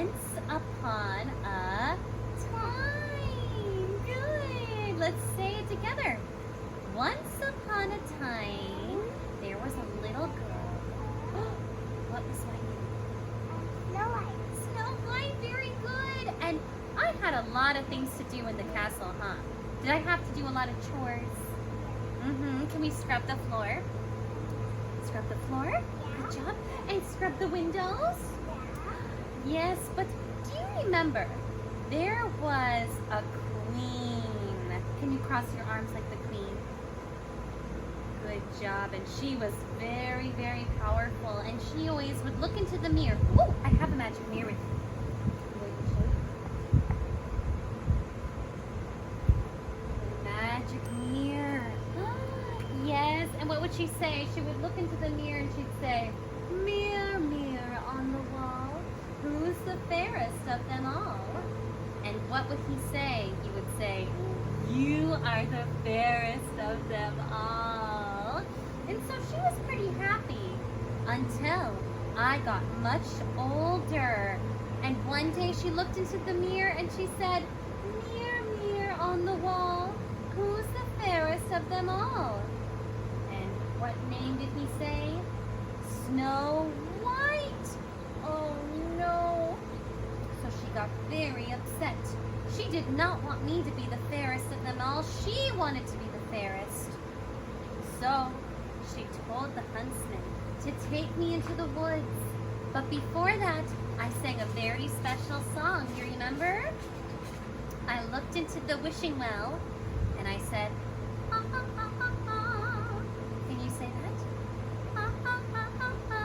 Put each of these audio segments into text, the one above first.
once upon a time. Good. Let's say it together. Once upon a time, there was a little girl. What was my name? Snow White. Snow White. Very good. And I had a lot of things to do in the castle, huh? Did I have to do a lot of chores? Can we scrub the floor? Scrub the floor? Yeah. Good job. And scrub the windows? Yeah. Yes, but do you remember there was a queen? Can you cross your arms like the queen? Good job. And she was very, very powerful. And she always would look into the mirror. Oh, I have a magic mirror with me. I'm going to show you. The magic mirror. Yes, and what would she say? She would look into the mirror and she'd say, "Mirror, mirror on the wall, who's the fairest of them all?" And what would he say? He would say, "You are the fairest of them all." And so she was pretty happy until I got much older. And one day she looked into the mirror and she said, "Mirror, mirror on the wall, who's the fairest of them all?" What name did he say? Snow White. Oh no. So she got very upset. She did not want me to be the fairest of them all. She wanted to be the fairest. So she told the huntsman to take me into the woods. But before that, I sang a very special song. You remember? I looked into the wishing well and I said, "Ha ha ha ha ha." Can you say that? Ha ha ha ha ha.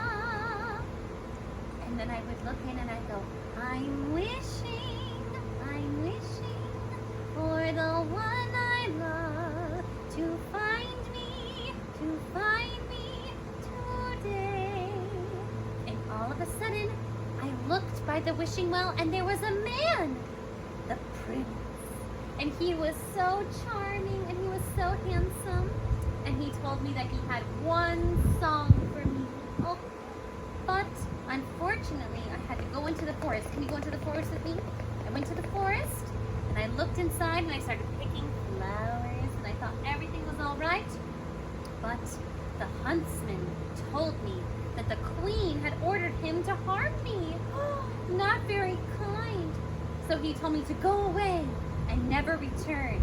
And then I would look in and I'd go, I'm wishing for the one I love to find me today. And all of a sudden, I looked by the wishing well and there was a man, the prince. And he was so charming and he was so handsome. And he told me that he had one song for me. Oh, but unfortunately, I had to go into the forest. Can you go into the forest with me? I went to the forest and I looked inside and I started picking flowers and I thought everything was all right. But the huntsman told me that the queen had ordered him to harm me. Not very kind. So he told me to go away and never return.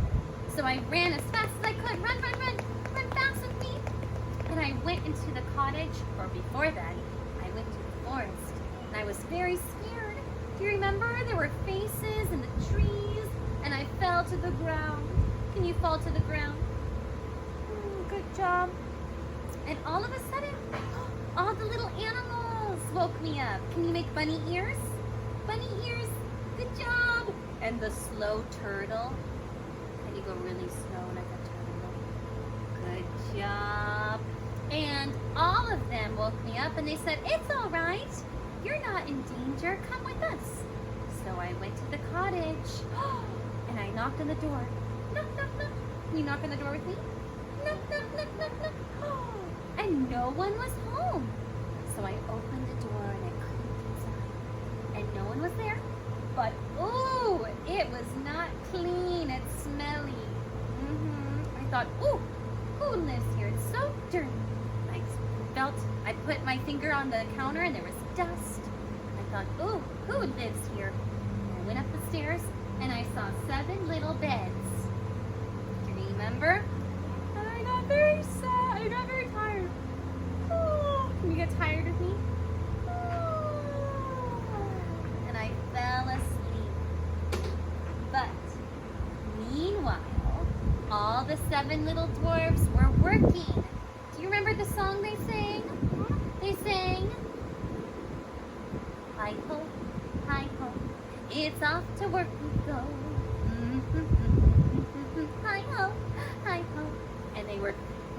So I ran as fast as I could. Run, run, run. Run fast with me. And I went into the cottage, or before that, I went to the forest. And I was very scared. Do you remember? There were faces in the trees, and I fell to the ground. Can you fall to the ground? Good job. And all of a sudden, all the little animals woke me up. Can you make bunny ears? Bunny ears. Good job. And the slow turtle. Can you go really slow like a turtle? Good job. And all of them woke me up and they said, "It's all right. You're not in danger. Come with us." So I went to the cottage and I knocked on the door. Knock, knock, knock. Can you knock on the door with me? Knock, knock, knock, knock, knock. And no one was home. So I opened the door and I creeped inside. And no one was there. But, ooh, it was not clean. It's smelly. I thought, ooh, who lives here? It's so dirty. I put my finger on the counter and there was dust. I thought, ooh, who lives here? And I went up the stairs and I saw 7 little beds. Do you remember? And I got very sad. I got very tired. Oh, can you get tired of me? And I fell asleep. But meanwhile, all the 7 little dwarfs were working. Do you remember the song they sang? They sang, "Hi-ho, hi-ho, it's off to work we go. Hi-ho, hi-ho." And they were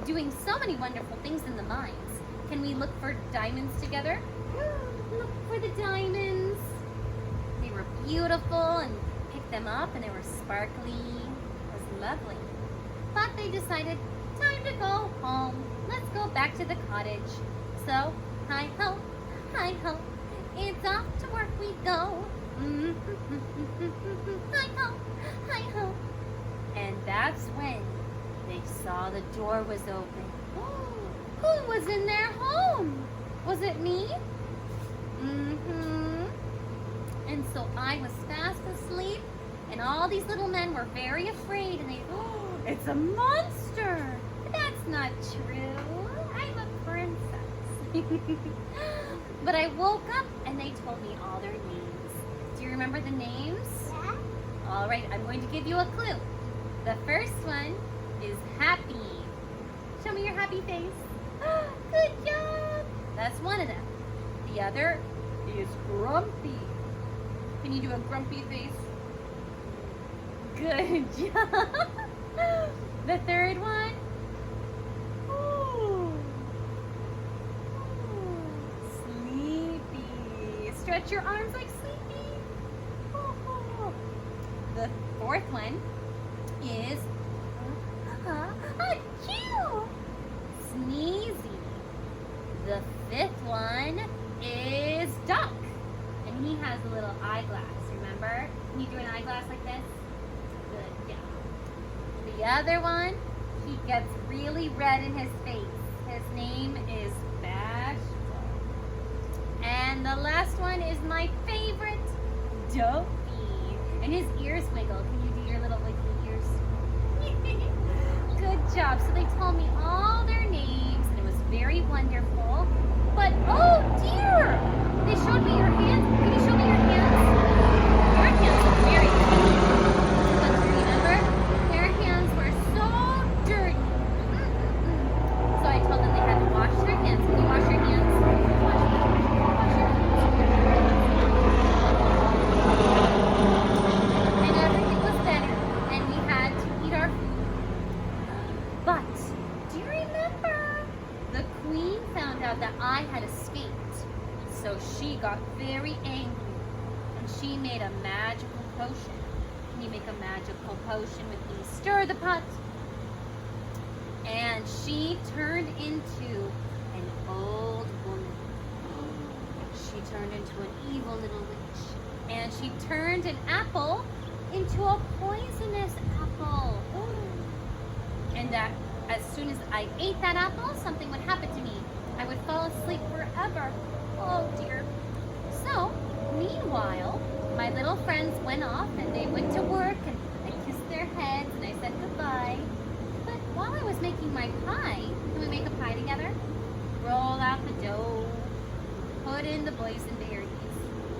doing so many wonderful things in the mines. Can we look for diamonds together? Look for the diamonds. They were beautiful and picked them up and they were sparkly. It was lovely. But they decided, time to go home. Let's go back to the cottage. So, hi-ho, it's off to work we go. saw the door was open. Who was in their home? Was it me? Mm-hmm. And so I was fast asleep, and all these little men were very afraid, and they, it's a monster. But that's not true. I'm a princess. But I woke up, and they told me all their names. Do you remember the names? Yeah. All right, I'm going to give you a clue. The first one is Happy. Show me your happy face. Good job. That's one of them. The other is Grumpy. Can you do a grumpy face? Good job. The third one. Sleepy. Stretch your arms like Sleepy. The fourth one is achoo, Sneezy. The fifth one is Duck, and he has a little eyeglass, remember? Can you do an eyeglass like this? Good job. The other one, he gets really red in his face. His name is Bashful. And the last one is my favorite, Dopey. And his ears wiggle. Can you do your little wiggly ears? Good job. So they told me all their names, and it was very wonderful. But, oh dear! They showed me your hands. Can you show me your hands? Your hands are very clean. But do you remember? Their hands were so dirty. So I told them they had to wash their hands. Can you wash your hands? Wash your hands. And everything was better. And we had to eat our food. But, do you remember? The queen found out that I had escaped. So she got very angry. And she made a magical potion. Can you make a magical potion with me? Stir the pot. And she turned into an old woman. She turned into an evil little witch. And she turned an apple into a poisonous apple. And that as soon as I ate that apple, something would happen to me. I would fall asleep forever. Oh dear. So, meanwhile, my little friends went off and they went to work, and I kissed their heads and I said goodbye. But while I was making my pie, can we make a pie together? Roll out the dough, put in the boysenberries.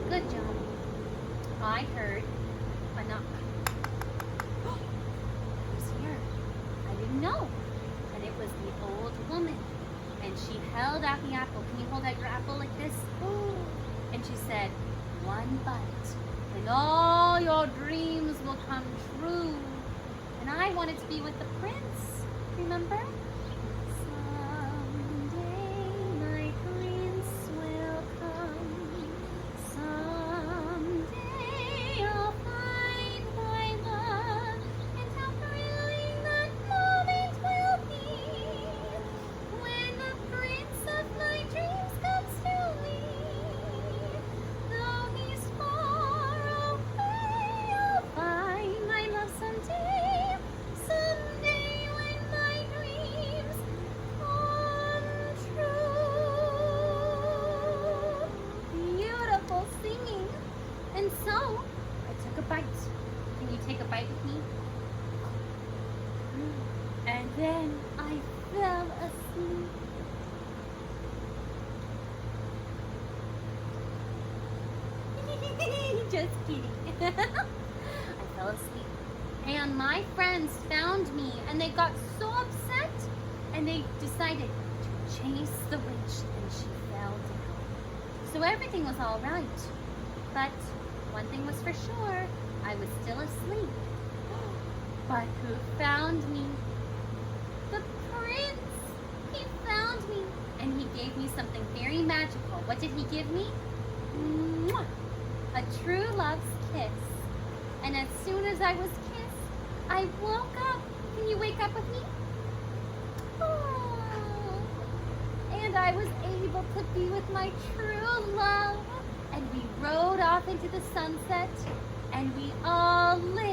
Good job. I heard a knock. Who's here? I didn't know. And it was the old woman. And she held out the apple. Can you hold out your apple like this? And she said, one bite, and all your dreams will come true. And I wanted to be with the prince, remember? Someday my prince will come. Someday I'll find my love. And how thrilling that moment will be, when the prince of my dreams comes to me. Though he's far away, I'll find my love someday. Someday when my dreams come true. Beautiful singing. And so, I took a bite. Can you take a bite with me? And then I fell asleep. Just kidding. I fell asleep. And my friends found me and they got so upset and they decided to chase the witch, and she fell down. So everything was all right. But one thing was for sure, I was still asleep. But who found me? The prince! He found me, and he gave me something very magical. What did he give me? Mwah! A true love's kiss. And as soon as I was kissed, I woke up. Can you wake up with me? Oh. And I was able to be with my true love. And we rode off into the sunset, and we all lived